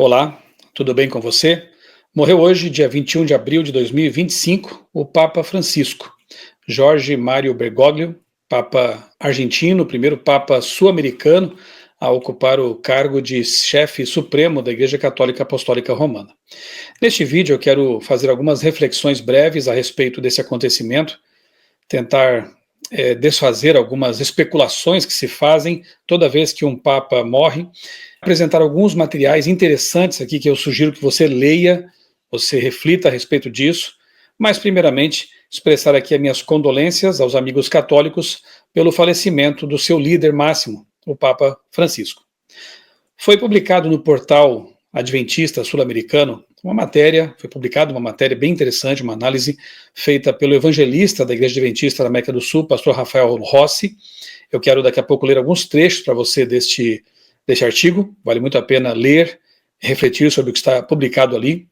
Olá, tudo bem com você? Morreu hoje, dia 21 de abril de 2025, o Papa Francisco, Jorge Mário Bergoglio, Papa argentino, primeiro Papa sul-americano a ocupar o cargo de chefe supremo da Igreja Católica Apostólica Romana. Neste vídeo eu quero fazer algumas reflexões breves a respeito desse acontecimento, tentar desfazer algumas especulações que se fazem toda vez que um Papa morre, apresentar alguns materiais interessantes aqui que eu sugiro que você leia, você reflita a respeito disso, mas primeiramente expressar aqui as minhas condolências aos amigos católicos pelo falecimento do seu líder máximo, o Papa Francisco. Foi publicado no portal Adventista Sul-Americano foi publicada uma matéria bem interessante, uma análise feita pelo evangelista da Igreja Adventista da América do Sul, pastor Rafael Rossi. Eu quero daqui a pouco ler alguns trechos para você deste artigo, vale muito a pena ler, refletir sobre o que está publicado ali.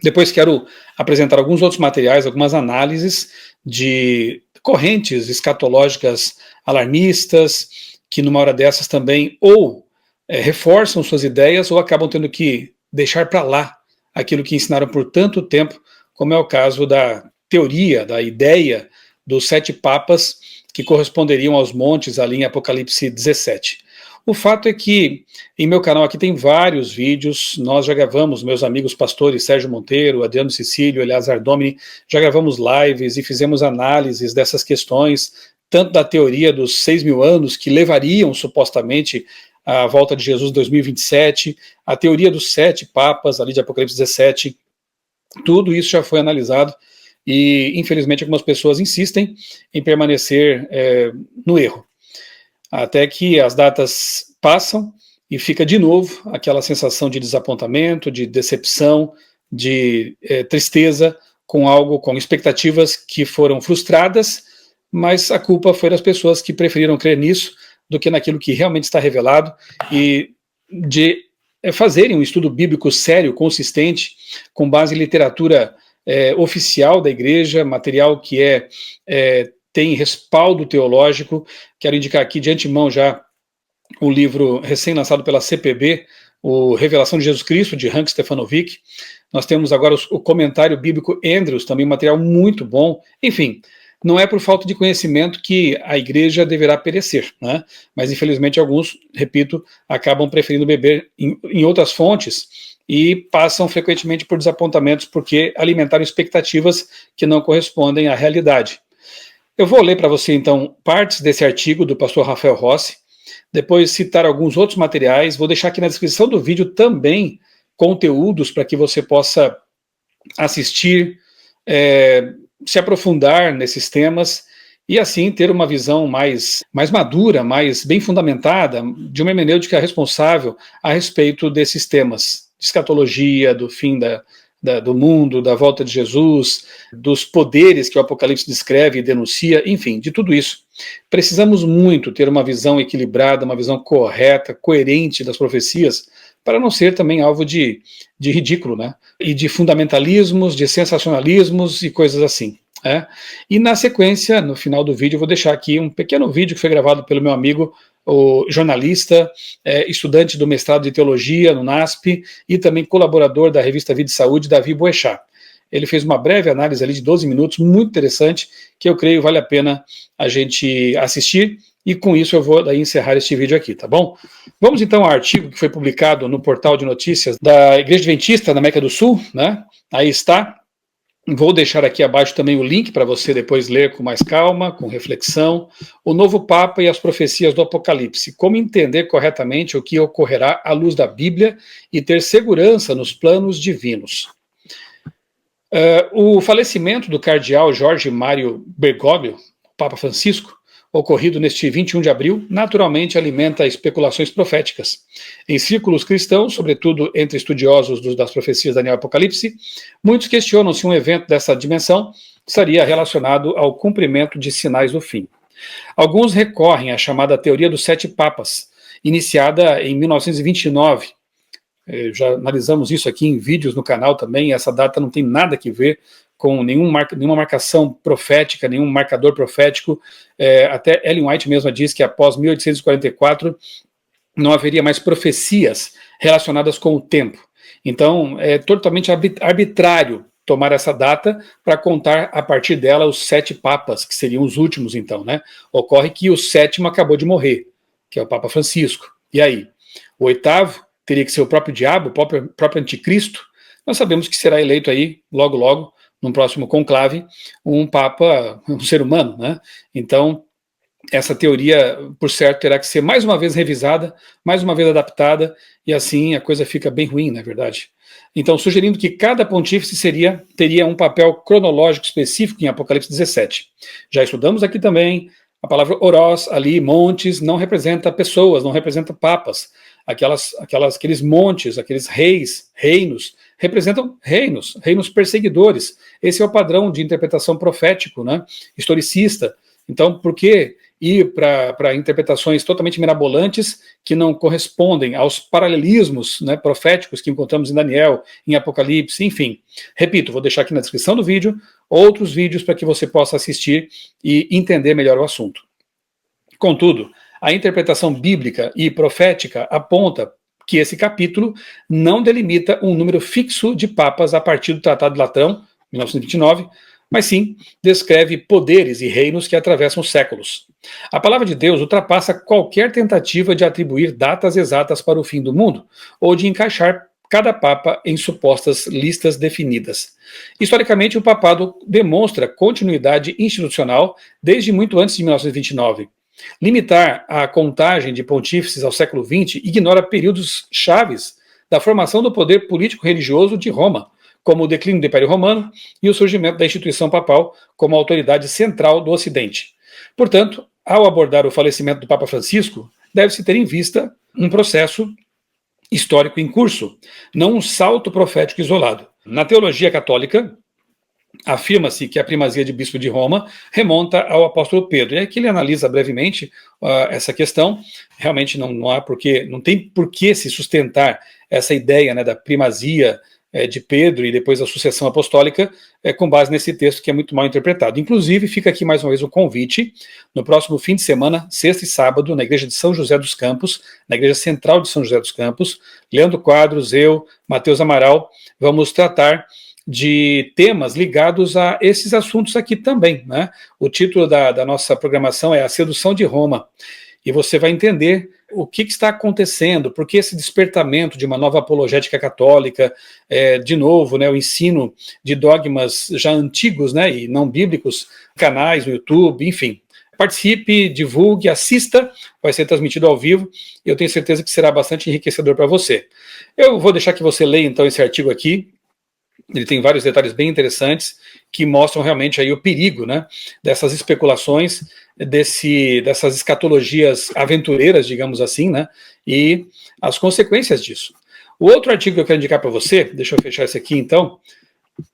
Depois quero apresentar alguns outros materiais, algumas análises de correntes escatológicas alarmistas, que numa hora dessas também ou reforçam suas ideias ou acabam tendo que deixar para lá aquilo que ensinaram por tanto tempo, como é o caso da teoria, da ideia dos 7 papas que corresponderiam aos montes ali em Apocalipse 17. O fato é que em meu canal aqui tem vários vídeos, nós já gravamos, meus amigos pastores Sérgio Monteiro, Adriano Cecílio, Eleazar Domini, já gravamos lives e fizemos análises dessas questões, tanto da teoria dos 6.000 anos que levariam supostamente a volta de Jesus em 2027, a teoria dos 7 papas ali de Apocalipse 17, tudo isso já foi analisado e infelizmente algumas pessoas insistem em permanecer no erro. Até que as datas passam e fica de novo aquela sensação de desapontamento, de decepção, de tristeza com expectativas que foram frustradas, mas a culpa foi das pessoas que preferiram crer nisso do que naquilo que realmente está revelado e de fazerem um estudo bíblico sério, consistente, com base em literatura oficial da igreja, material que tem respaldo teológico. Quero indicar aqui de antemão já o livro recém-lançado pela CPB, o Revelação de Jesus Cristo, de Hank Stefanovic. Nós temos agora o comentário bíblico Andrews, também um material muito bom. Enfim, não é por falta de conhecimento que a igreja deverá perecer, né? Mas infelizmente alguns, repito, acabam preferindo beber em outras fontes e passam frequentemente por desapontamentos porque alimentaram expectativas que não correspondem à realidade. Eu vou ler para você, então, partes desse artigo do pastor Rafael Rossi, depois citar alguns outros materiais, vou deixar aqui na descrição do vídeo também conteúdos para que você possa assistir, se aprofundar nesses temas e assim ter uma visão mais madura, mais bem fundamentada, de uma hermenêutica responsável a respeito desses temas, de escatologia, do fim do mundo, da volta de Jesus, dos poderes que o Apocalipse descreve e denuncia, enfim, de tudo isso. Precisamos muito ter uma visão equilibrada, uma visão correta, coerente das profecias, para não ser também alvo de ridículo, né? E de fundamentalismos, de sensacionalismos e coisas assim. E na sequência, no final do vídeo, eu vou deixar aqui um pequeno vídeo que foi gravado pelo meu amigo, o jornalista, estudante do mestrado de teologia no NASP e também colaborador da revista Vida e Saúde, Davi Boechat. Ele fez uma breve análise ali de 12 minutos, muito interessante, que eu creio vale a pena a gente assistir, e com isso eu vou daí encerrar este vídeo aqui, tá bom? Vamos então ao artigo que foi publicado no portal de notícias da Igreja Adventista da América do Sul, né? Aí está. Vou deixar aqui abaixo também o link para você depois ler com mais calma, com reflexão, o novo Papa e as profecias do Apocalipse, como entender corretamente o que ocorrerá à luz da Bíblia e ter segurança nos planos divinos. O falecimento do cardeal Jorge Mário Bergoglio, Papa Francisco, ocorrido neste 21 de abril, naturalmente alimenta especulações proféticas. Em círculos cristãos, sobretudo entre estudiosos das profecias Daniel e Apocalipse, muitos questionam se um evento dessa dimensão estaria relacionado ao cumprimento de sinais do fim. Alguns recorrem à chamada teoria dos 7 papas, iniciada em 1929. Já analisamos isso aqui em vídeos no canal também, essa data não tem nada a ver com nenhuma marcação profética, nenhum marcador profético. Até Ellen White mesma diz que após 1844 não haveria mais profecias relacionadas com o tempo. Então, é totalmente arbitrário tomar essa data para contar a partir dela os 7 papas, que seriam os últimos, então, né? Ocorre que o 7º acabou de morrer, que é o Papa Francisco. E aí? O 8º teria que ser o próprio diabo, o próprio anticristo. Nós sabemos que será eleito aí, logo, logo, num próximo conclave, um papa, um ser humano, né? Então, essa teoria, por certo, terá que ser mais uma vez revisada, mais uma vez adaptada, e assim a coisa fica bem ruim, na verdade. Então, sugerindo que cada pontífice teria um papel cronológico específico em Apocalipse 17. Já estudamos aqui também a palavra orós, ali, montes, não representa pessoas, não representa papas. Aqueles montes, aqueles reinos, representam reinos perseguidores. Esse é o padrão de interpretação profético, né, historicista. Então, por que ir para interpretações totalmente mirabolantes que não correspondem aos paralelismos, né, proféticos que encontramos em Daniel, em Apocalipse, enfim. Repito, vou deixar aqui na descrição do vídeo outros vídeos para que você possa assistir e entender melhor o assunto. Contudo, a interpretação bíblica e profética aponta que esse capítulo não delimita um número fixo de papas a partir do Tratado de Latrão, 1929, mas sim descreve poderes e reinos que atravessam séculos. A palavra de Deus ultrapassa qualquer tentativa de atribuir datas exatas para o fim do mundo, ou de encaixar cada papa em supostas listas definidas. Historicamente, o papado demonstra continuidade institucional desde muito antes de 1929. Limitar a contagem de pontífices ao século XX ignora períodos chaves da formação do poder político-religioso de Roma, como o declínio do Império Romano e o surgimento da instituição papal como autoridade central do Ocidente. Portanto, ao abordar o falecimento do Papa Francisco, deve-se ter em vista um processo histórico em curso, não um salto profético isolado. Na teologia católica, afirma-se que a primazia de bispo de Roma remonta ao apóstolo Pedro. E aqui ele analisa brevemente essa questão. Realmente não tem por que se sustentar essa ideia, né, da primazia de Pedro e depois a sucessão apostólica com base nesse texto que é muito mal interpretado. Inclusive, fica aqui mais uma vez o convite, no próximo fim de semana, sexta e sábado, na igreja de São José dos Campos, na igreja central de São José dos Campos, Leandro Quadros, eu, Matheus Amaral, vamos tratar de temas ligados a esses assuntos aqui também, né? O título da nossa programação é A Sedução de Roma, e você vai entender o que está acontecendo, por que esse despertamento de uma nova apologética católica, de novo, né, o ensino de dogmas já antigos, né, e não bíblicos, canais no YouTube, enfim. Participe, divulgue, assista, vai ser transmitido ao vivo, e eu tenho certeza que será bastante enriquecedor para você. Eu vou deixar que você leia, então, esse artigo aqui. Ele tem vários detalhes bem interessantes que mostram realmente aí o perigo, né, dessas especulações, dessas escatologias aventureiras, digamos assim, né, e as consequências disso. O outro artigo que eu quero indicar para você, deixa eu fechar esse aqui então,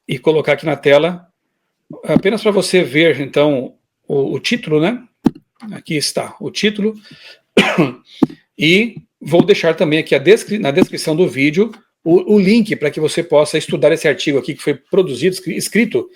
e colocar aqui na tela, apenas para você ver então o título, né, aqui está o título, e vou deixar também aqui na descrição do vídeo o link para que você possa estudar esse artigo aqui que foi produzido, escrito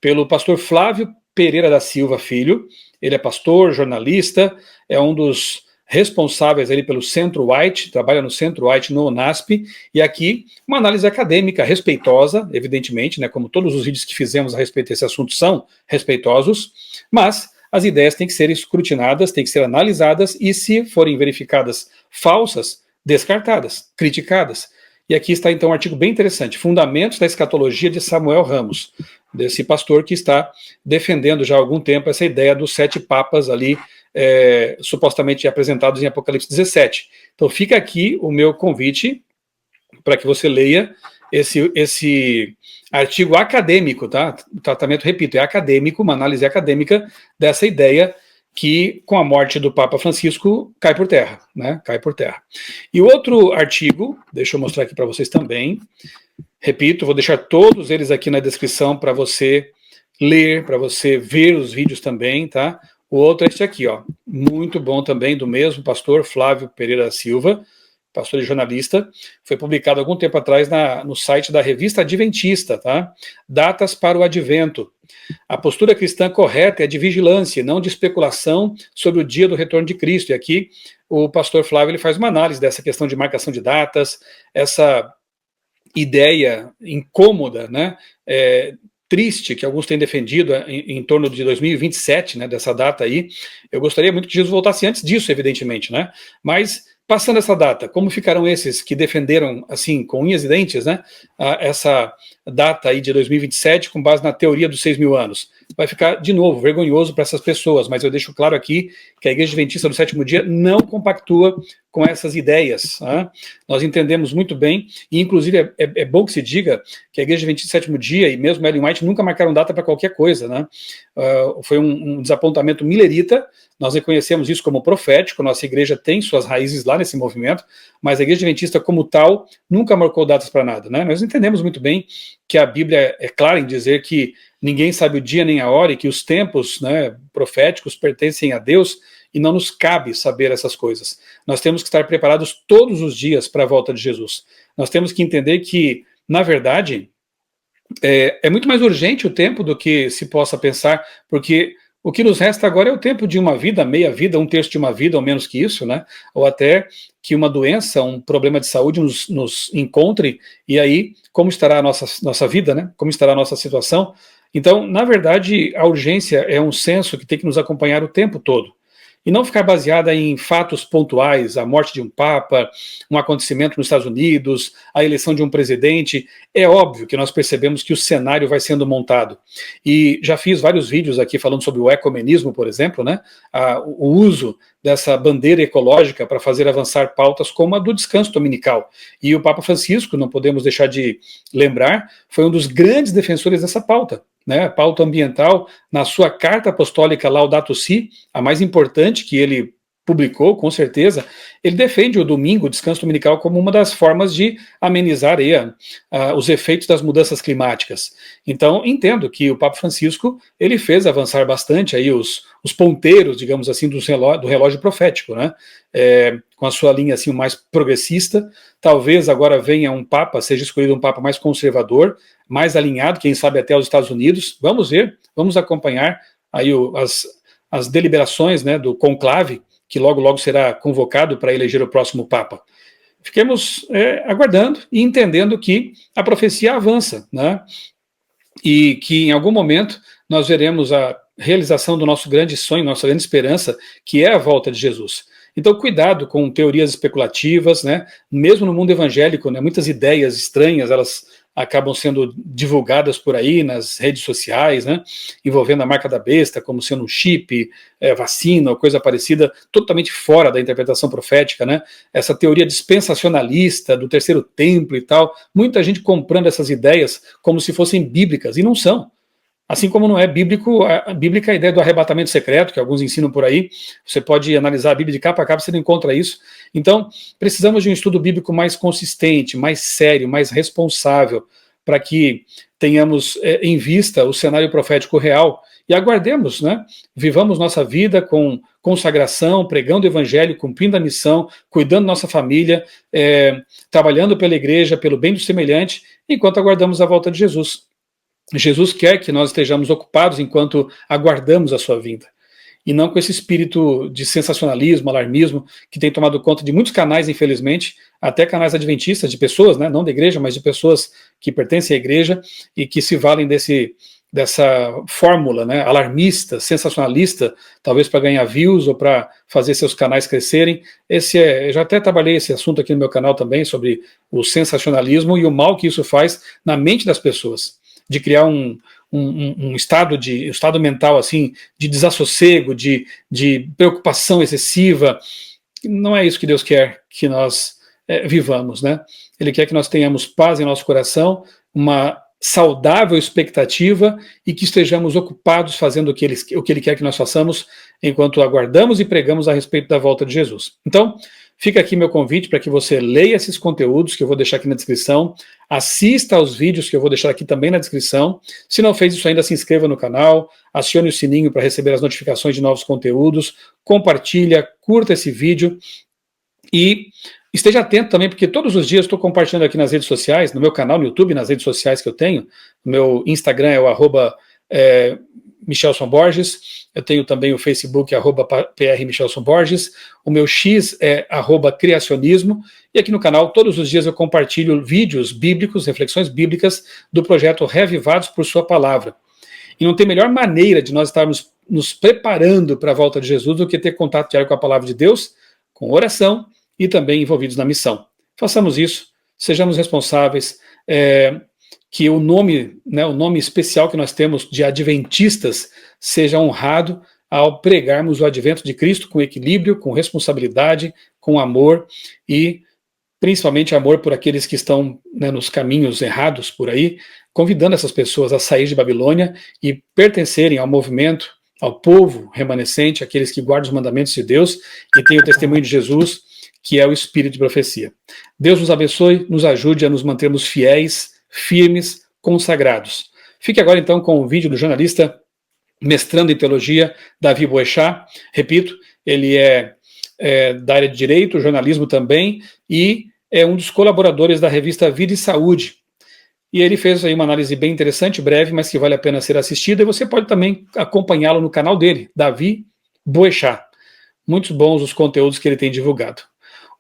pelo pastor Flávio Pereira da Silva Filho. Ele é pastor, jornalista, é um dos responsáveis ali pelo Centro White, trabalha no Centro White no UNASP, e aqui uma análise acadêmica respeitosa, evidentemente, né, como todos os vídeos que fizemos a respeito desse assunto são respeitosos, mas as ideias têm que ser escrutinadas, têm que ser analisadas e, se forem verificadas falsas, descartadas, criticadas. E aqui está então um artigo bem interessante, Fundamentos da Escatologia, de Samuel Ramos, desse pastor que está defendendo já há algum tempo essa ideia dos 7 papas ali, supostamente apresentados em Apocalipse 17. Então fica aqui o meu convite para que você leia esse artigo acadêmico, tá? O tratamento, repito, é acadêmico, uma análise acadêmica dessa ideia que, com a morte do Papa Francisco, cai por terra, né? Cai por terra. E o outro artigo, deixa eu mostrar aqui para vocês também, repito, vou deixar todos eles aqui na descrição para você ler, para você ver os vídeos também, tá? O outro é este aqui, ó, muito bom também, do mesmo pastor Flávio Pereira da Silva, pastor e jornalista, foi publicado há algum tempo atrás no site da Revista Adventista, tá? Datas para o Advento. A postura cristã correta é de vigilância, não de especulação sobre o dia do retorno de Cristo. E aqui o pastor Flávio ele faz uma análise dessa questão de marcação de datas, essa ideia incômoda, né, triste, que alguns têm defendido em torno de 2027, né, dessa data aí. Eu gostaria muito que Jesus voltasse antes disso, evidentemente, né, mas passando essa data, como ficarão esses que defenderam, assim, com unhas e dentes, né, essa data aí de 2027 com base na teoria dos 6.000 anos? Vai ficar, de novo, vergonhoso para essas pessoas, mas eu deixo claro aqui que a Igreja Adventista do Sétimo Dia não compactua com essas ideias. Né? Nós entendemos muito bem, e inclusive é bom que se diga que a Igreja Adventista do Sétimo Dia e mesmo Ellen White nunca marcaram data para qualquer coisa. Né? Foi um desapontamento millerita. Nós reconhecemos isso como profético, nossa igreja tem suas raízes lá nesse movimento, mas a Igreja Adventista como tal nunca marcou datas para nada. Né? Nós entendemos muito bem que a Bíblia é clara em dizer que ninguém sabe o dia nem a hora e que os tempos, né, proféticos pertencem a Deus e não nos cabe saber essas coisas. Nós temos que estar preparados todos os dias para a volta de Jesus. Nós temos que entender que, na verdade, é muito mais urgente o tempo do que se possa pensar, porque o que nos resta agora é o tempo de uma vida, meia vida, um terço de uma vida, ou menos que isso, né? Ou até que uma doença, um problema de saúde nos encontre, e aí como estará a nossa vida, né? Como estará a nossa situação? Então, na verdade, a urgência é um senso que tem que nos acompanhar o tempo todo. E não ficar baseada em fatos pontuais, a morte de um papa, um acontecimento nos Estados Unidos, a eleição de um presidente. É óbvio que nós percebemos que o cenário vai sendo montado. E já fiz vários vídeos aqui falando sobre o ecumenismo, por exemplo, né? O uso dessa bandeira ecológica para fazer avançar pautas como a do descanso dominical. E o Papa Francisco, não podemos deixar de lembrar, foi um dos grandes defensores dessa pauta. Né, pauta ambiental, na sua carta apostólica Laudato Si, a mais importante que ele publicou, com certeza, ele defende o domingo, o descanso dominical, como uma das formas de amenizar aí, os efeitos das mudanças climáticas. Então, entendo que o Papa Francisco, ele fez avançar bastante aí os ponteiros, digamos assim, do relógio profético, né? Com a sua linha assim mais progressista. Talvez agora venha um Papa, seja escolhido um Papa mais conservador, mais alinhado, quem sabe até os Estados Unidos. Vamos ver, vamos acompanhar aí as deliberações, né, do conclave, que logo, logo será convocado para eleger o próximo Papa. Fiquemos aguardando e entendendo que a profecia avança, né? E que em algum momento nós veremos a realização do nosso grande sonho, nossa grande esperança, que é a volta de Jesus. Então, cuidado com teorias especulativas, né? Mesmo no mundo evangélico, né, muitas ideias estranhas, elas acabam sendo divulgadas por aí nas redes sociais, né, envolvendo a marca da besta, como sendo um chip, vacina ou coisa parecida, totalmente fora da interpretação profética, né, essa teoria dispensacionalista do terceiro templo e tal, muita gente comprando essas ideias como se fossem bíblicas, e não são. Assim como não é bíblica a ideia do arrebatamento secreto, que alguns ensinam por aí, você pode analisar a Bíblia de capa a capa, você não encontra isso. Então, precisamos de um estudo bíblico mais consistente, mais sério, mais responsável, para que tenhamos em vista o cenário profético real e aguardemos, né? Vivamos nossa vida com consagração, pregando o evangelho, cumprindo a missão, cuidando da nossa família, trabalhando pela igreja, pelo bem do semelhante, enquanto aguardamos a volta de Jesus. Jesus quer que nós estejamos ocupados enquanto aguardamos a sua vinda. E não com esse espírito de sensacionalismo, alarmismo, que tem tomado conta de muitos canais, infelizmente, até canais adventistas, de pessoas, né, não da igreja, mas de pessoas que pertencem à igreja e que se valem dessa fórmula, né, alarmista, sensacionalista, talvez para ganhar views ou para fazer seus canais crescerem. Eu já até trabalhei esse assunto aqui no meu canal também, sobre o sensacionalismo e o mal que isso faz na mente das pessoas, de criar um estado mental assim, de desassossego, de preocupação excessiva. Não é isso que Deus quer que nós vivamos, né? Ele quer que nós tenhamos paz em nosso coração, uma saudável expectativa e que estejamos ocupados fazendo o que Ele quer que nós façamos enquanto aguardamos e pregamos a respeito da volta de Jesus. Então, fica aqui meu convite para que você leia esses conteúdos que eu vou deixar aqui na descrição, assista aos vídeos que eu vou deixar aqui também na descrição. Se não fez isso ainda, se inscreva no canal, acione o sininho para receber as notificações de novos conteúdos, compartilha, curta esse vídeo e esteja atento também, porque todos os dias estou compartilhando aqui nas redes sociais, no meu canal no YouTube, nas redes sociais que eu tenho. O meu Instagram é o Michelson Borges, eu tenho também o Facebook, @PRMichelson o meu X é @criacionismo, e aqui no canal todos os dias eu compartilho vídeos bíblicos, reflexões bíblicas do projeto Reavivados por Sua Palavra. E não tem melhor maneira de nós estarmos nos preparando para a volta de Jesus do que ter contato diário com a palavra de Deus, com oração e também envolvidos na missão. Façamos isso, sejamos responsáveis, que o nome especial que nós temos de adventistas seja honrado ao pregarmos o advento de Cristo com equilíbrio, com responsabilidade, com amor e principalmente amor por aqueles que estão, né, nos caminhos errados por aí, convidando essas pessoas a sair de Babilônia e pertencerem ao movimento, ao povo remanescente, aqueles que guardam os mandamentos de Deus e têm o testemunho de Jesus, que é o Espírito de profecia. Deus nos abençoe, nos ajude a nos mantermos fiéis, firmes, consagrados. Fique agora então com o vídeo do jornalista, mestrando em teologia, Davi Boechat. Repito, ele é da área de direito, jornalismo também, e é um dos colaboradores da revista Vida e Saúde. E ele fez aí uma análise bem interessante, breve, mas que vale a pena ser assistida, e você pode também acompanhá-lo no canal dele, Davi Boechat. Muito bons os conteúdos que ele tem divulgado.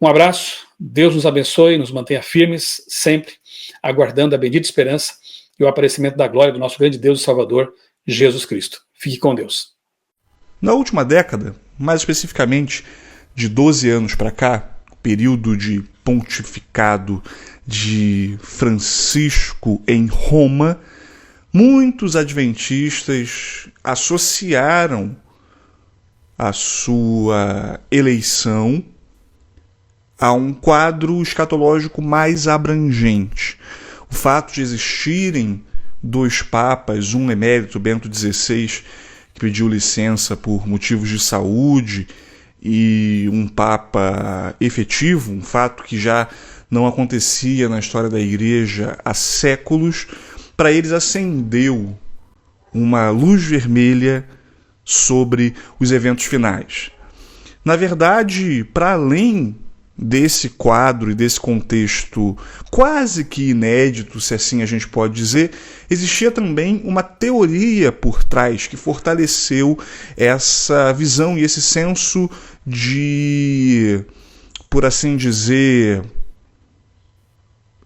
Um abraço, Deus nos abençoe, nos mantenha firmes, sempre aguardando a bendita esperança e o aparecimento da glória do nosso grande Deus e Salvador, Jesus Cristo. Fique com Deus. Na última década, mais especificamente de 12 anos para cá, período de pontificado de Francisco em Roma, muitos adventistas associaram a sua eleição a um quadro escatológico mais abrangente. O fato de existirem dois papas, um emérito, Bento XVI, que pediu licença por motivos de saúde, e um papa efetivo, um fato que já não acontecia na história da Igreja há séculos, para eles acendeu uma luz vermelha sobre os eventos finais. Na verdade, para além desse quadro e desse contexto quase que inédito, se assim a gente pode dizer, existia também uma teoria por trás que fortaleceu essa visão e esse senso de, por assim dizer,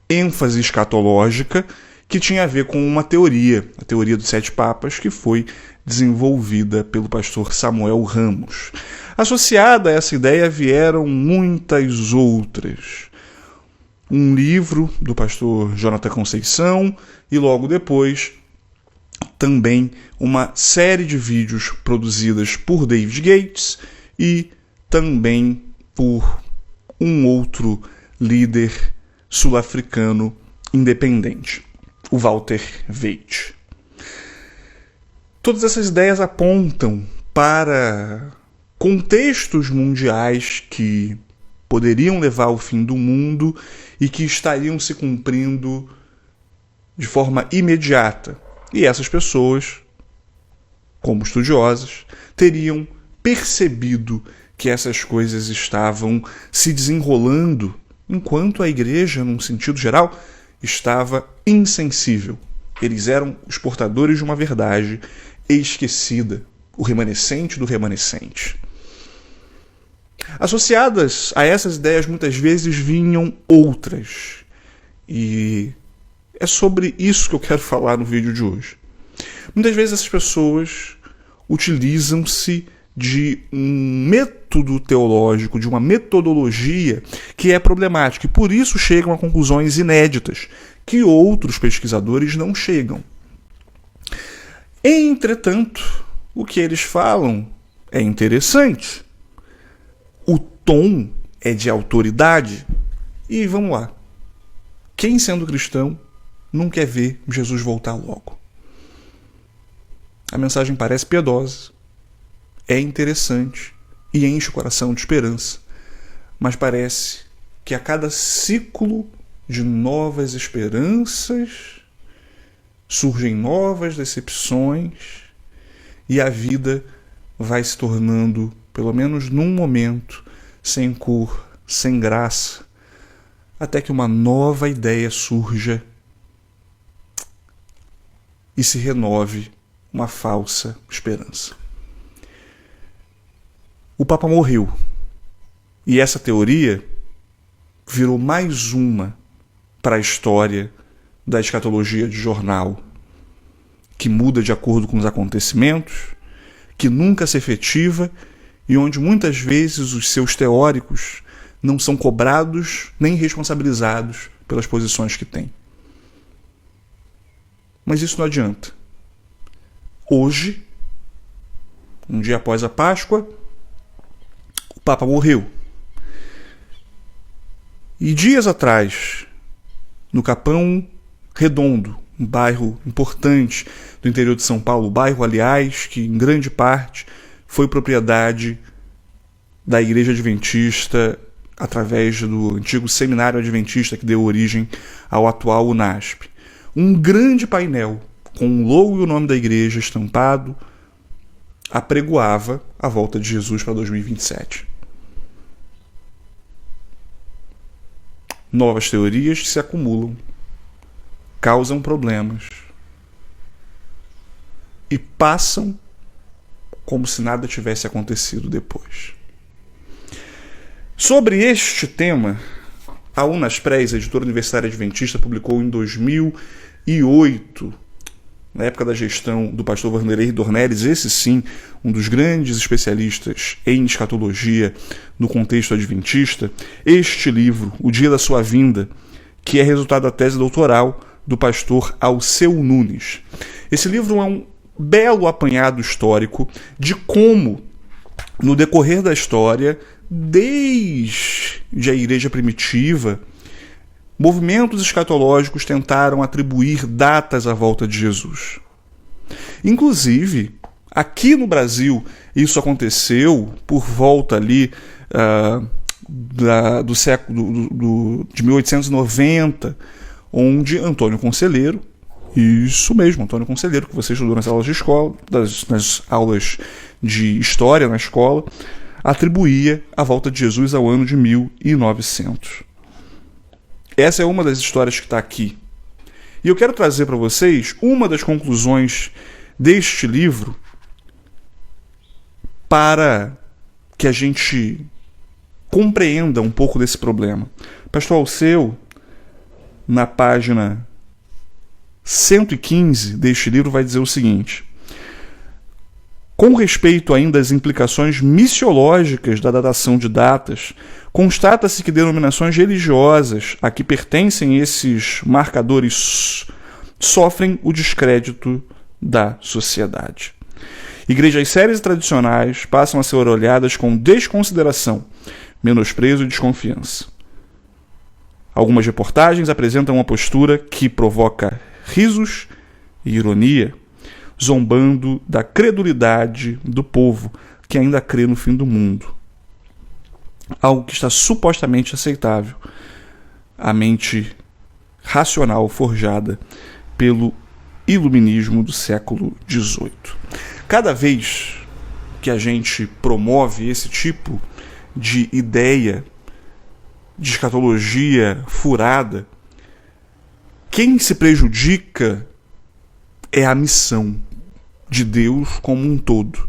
ênfase escatológica, que tinha a ver com uma teoria, a teoria dos 7 papas, que foi desenvolvida pelo pastor Samuel Ramos. Associada a essa ideia vieram muitas outras. Um livro do pastor Jonathan Conceição e logo depois também uma série de vídeos produzidas por David Gates e também por um outro líder sul-africano independente, o Walter Veith. Todas essas ideias apontam para contextos mundiais que poderiam levar ao fim do mundo e que estariam se cumprindo de forma imediata. E essas pessoas, como estudiosas, teriam percebido que essas coisas estavam se desenrolando enquanto a igreja, num sentido geral, estava insensível. Eles eram os portadores de uma verdade esquecida, o remanescente do remanescente. Associadas a essas ideias, muitas vezes vinham outras. E é sobre isso que eu quero falar no vídeo de hoje. Muitas vezes essas pessoas utilizam-se de um método teológico, de uma metodologia que é problemática, e por isso chegam a conclusões inéditas, que outros pesquisadores não chegam. Entretanto, o que eles falam é interessante. O tom é de autoridade. E vamos lá. Quem, sendo cristão, não quer ver Jesus voltar logo? A mensagem parece piedosa, é interessante e enche o coração de esperança, mas parece que a cada ciclo de novas esperanças surgem novas decepções e a vida vai se tornando, pelo menos num momento, sem cor, sem graça, até que uma nova ideia surja e se renove uma falsa esperança. O Papa morreu. E essa teoria virou mais uma para a história da escatologia de jornal, que muda de acordo com os acontecimentos, que nunca se efetiva e onde muitas vezes os seus teóricos não são cobrados nem responsabilizados pelas posições que têm. Mas isso não adianta. Hoje, um dia após a Páscoa, o Papa morreu. E dias atrás, no Capão Redondo, um bairro importante do interior de São Paulo, bairro, aliás, que em grande parte foi propriedade da Igreja Adventista através do antigo Seminário Adventista que deu origem ao atual UNASP. Um grande painel com o logo e o nome da igreja estampado apregoava a volta de Jesus para 2027. Novas teorias se acumulam, causam problemas e passam como se nada tivesse acontecido depois. Sobre este tema, a Unaspres, a editora universitária adventista, publicou em 2008, na época da gestão do pastor Vanderlei Dornelles, esse sim, um dos grandes especialistas em escatologia no contexto adventista, este livro, O Dia da Sua Vinda, que é resultado da tese doutoral do pastor Alceu Nunes. Esse livro é um belo apanhado histórico de como, no decorrer da história, desde a igreja primitiva, movimentos escatológicos tentaram atribuir datas à volta de Jesus. Inclusive, aqui no Brasil, isso aconteceu por volta ali do século de 1890, onde Antônio Conselheiro, isso mesmo, Antônio Conselheiro, que você estudou nas aulas de escola, nas aulas de história na escola, atribuía a volta de Jesus ao ano de 1900. Essa é uma das histórias que está aqui. E eu quero trazer para vocês uma das conclusões deste livro para que a gente compreenda um pouco desse problema. Pastor Alceu, na página 115 deste livro, vai dizer o seguinte: com respeito ainda às implicações missiológicas da datação de datas, constata-se que denominações religiosas a que pertencem esses marcadores sofrem o descrédito da sociedade. Igrejas sérias e tradicionais passam a ser olhadas com desconsideração, menosprezo e desconfiança. Algumas reportagens apresentam uma postura que provoca risos e ironia, zombando da credulidade do povo que ainda crê no fim do mundo. Algo que está supostamente aceitável à mente racional forjada pelo iluminismo do século XVIII. Cada vez que a gente promove esse tipo de ideia de escatologia furada, quem se prejudica é a missão de Deus como um todo.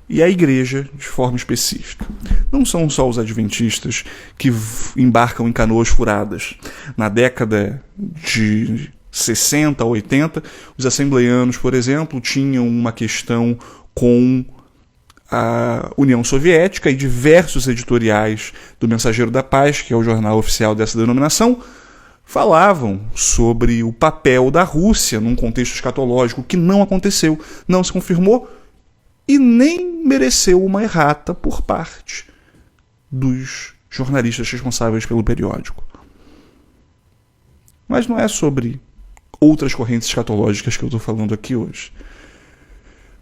E a igreja, de forma específica. Não são só os adventistas que embarcam em canoas furadas. Na década de 60, 80, os assembleianos, por exemplo, tinham uma questão com a União Soviética e diversos editoriais do Mensageiro da Paz, que é o jornal oficial dessa denominação, falavam sobre o papel da Rússia num contexto escatológico que não aconteceu, não se confirmou e nem mereceu uma errata por parte dos jornalistas responsáveis pelo periódico. Mas não é sobre outras correntes escatológicas que eu estou falando aqui hoje.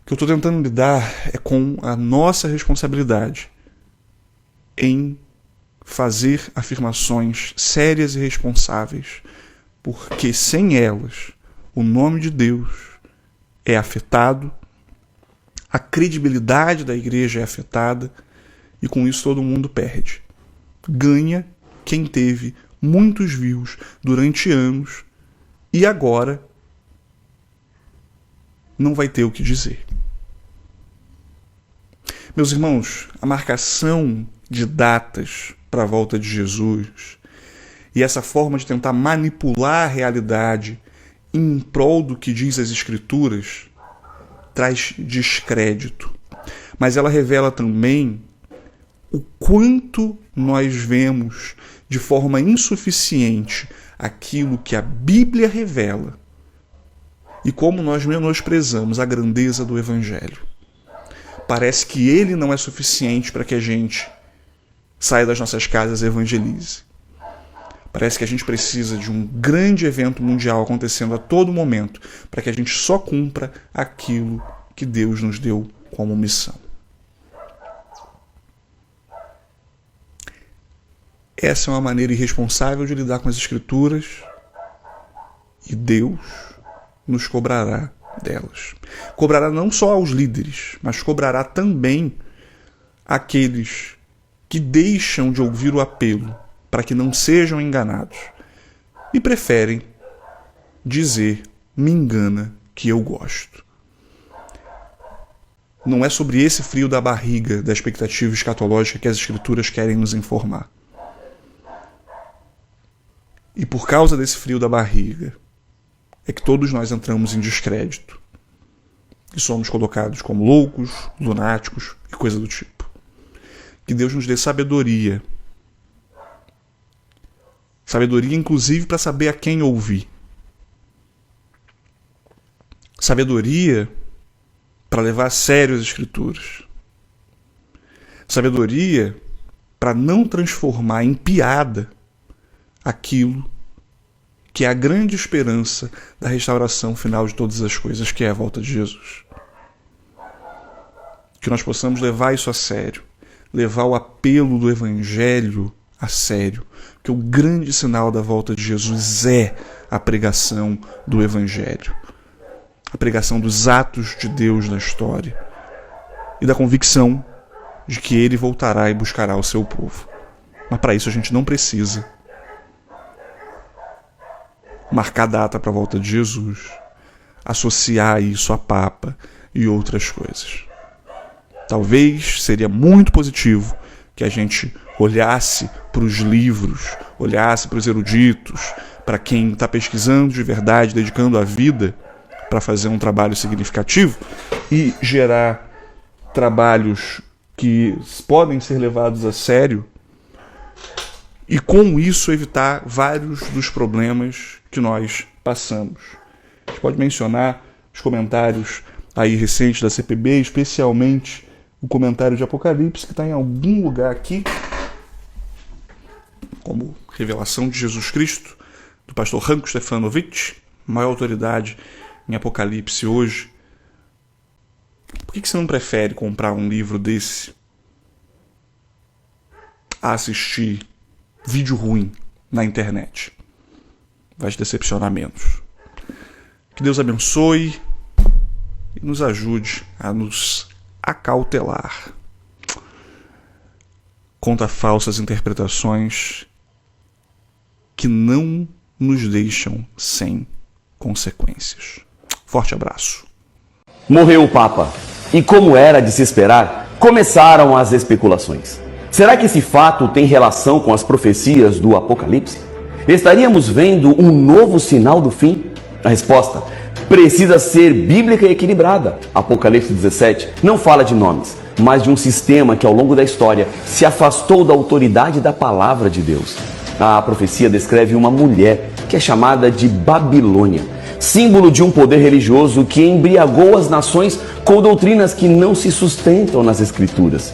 O que eu estou tentando lidar é com a nossa responsabilidade em fazer afirmações sérias e responsáveis, porque sem elas o nome de Deus é afetado, a credibilidade da igreja é afetada e com isso todo mundo perde. Ganha quem teve muitos views durante anos e agora não vai ter o que dizer. Meus irmãos, a marcação de datas para a volta de Jesus e essa forma de tentar manipular a realidade em prol do que diz as Escrituras traz descrédito. Mas ela revela também o quanto nós vemos de forma insuficiente aquilo que a Bíblia revela e como nós menosprezamos a grandeza do Evangelho. Parece que ele não é suficiente para que a gente saia das nossas casas e evangelize. Parece que a gente precisa de um grande evento mundial acontecendo a todo momento para que a gente só cumpra aquilo que Deus nos deu como missão. Essa é uma maneira irresponsável de lidar com as Escrituras e Deus nos cobrará delas. Cobrará não só aos líderes, mas cobrará também aqueles que deixam de ouvir o apelo para que não sejam enganados e preferem dizer, me engana que eu gosto. Não é sobre esse frio da barriga da expectativa escatológica que as Escrituras querem nos informar. E por causa desse frio da barriga é que todos nós entramos em descrédito e somos colocados como loucos, lunáticos e coisa do tipo. Que Deus nos dê sabedoria. Sabedoria, inclusive, para saber a quem ouvir. Sabedoria para levar a sério as Escrituras. Sabedoria para não transformar em piada aquilo que é a grande esperança da restauração final de todas as coisas, que é a volta de Jesus. Que nós possamos levar isso a sério, levar o apelo do Evangelho a sério, porque o grande sinal da volta de Jesus é a pregação do Evangelho, a pregação dos atos de Deus na história e da convicção de que Ele voltará e buscará o seu povo. Mas para isso a gente não precisa marcar data para a volta de Jesus, associar isso a Papa e outras coisas. Talvez seria muito positivo que a gente olhasse para os livros, olhasse para os eruditos, para quem está pesquisando de verdade, dedicando a vida para fazer um trabalho significativo e gerar trabalhos que podem ser levados a sério e com isso evitar vários dos problemas que nós passamos. A gente pode mencionar os comentários aí recentes da CPB, especialmente o comentário de Apocalipse, que está em algum lugar aqui, como revelação de Jesus Cristo, do pastor Ranko Stefanovic, maior autoridade em Apocalipse hoje. Por que você não prefere comprar um livro desse a assistir vídeo ruim na internet? Vai te decepcionar menos. Que Deus abençoe e nos ajude a nos acautelar contra falsas interpretações que não nos deixam sem consequências. Forte abraço. Morreu o Papa e, como era de se esperar, começaram as especulações. Será que esse fato tem relação com as profecias do Apocalipse? Estaríamos vendo um novo sinal do fim? A resposta precisa ser bíblica e equilibrada. Apocalipse 17 não fala de nomes, mas de um sistema que ao longo da história se afastou da autoridade da palavra de Deus. A profecia descreve uma mulher que é chamada de Babilônia, símbolo de um poder religioso que embriagou as nações com doutrinas que não se sustentam nas Escrituras.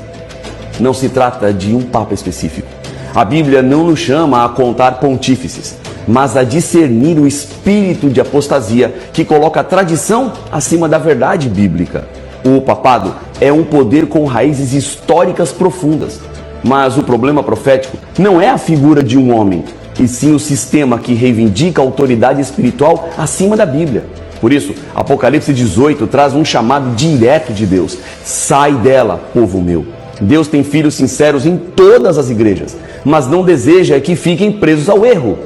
Não se trata de um papa específico. A Bíblia não nos chama a contar pontífices, mas a discernir o espírito de apostasia que coloca a tradição acima da verdade bíblica. O papado é um poder com raízes históricas profundas, mas o problema profético não é a figura de um homem, e sim o sistema que reivindica a autoridade espiritual acima da Bíblia. Por isso, Apocalipse 18 traz um chamado direto de Deus: sai dela, povo meu. Deus tem filhos sinceros em todas as igrejas, mas não deseja que fiquem presos ao erro.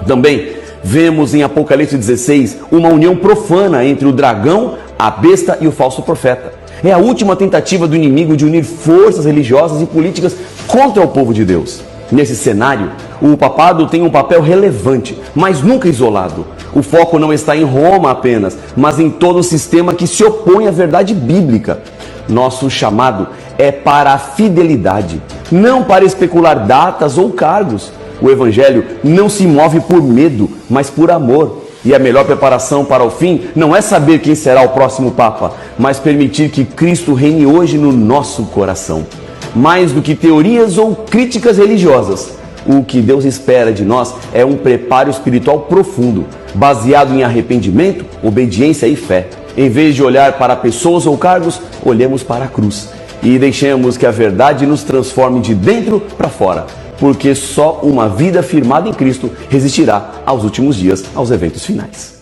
Também vemos em Apocalipse 16 uma união profana entre o dragão, a besta e o falso profeta. É a última tentativa do inimigo de unir forças religiosas e políticas contra o povo de Deus. Nesse cenário, o papado tem um papel relevante, mas nunca isolado. O foco não está em Roma apenas, mas em todo o sistema que se opõe à verdade bíblica. Nosso chamado é para a fidelidade, não para especular datas ou cargos. O Evangelho não se move por medo, mas por amor. E a melhor preparação para o fim não é saber quem será o próximo Papa, mas permitir que Cristo reine hoje no nosso coração. Mais do que teorias ou críticas religiosas, o que Deus espera de nós é um preparo espiritual profundo, baseado em arrependimento, obediência e fé. Em vez de olhar para pessoas ou cargos, olhemos para a cruz e deixemos que a verdade nos transforme de dentro para fora, porque só uma vida firmada em Cristo resistirá aos últimos dias, aos eventos finais.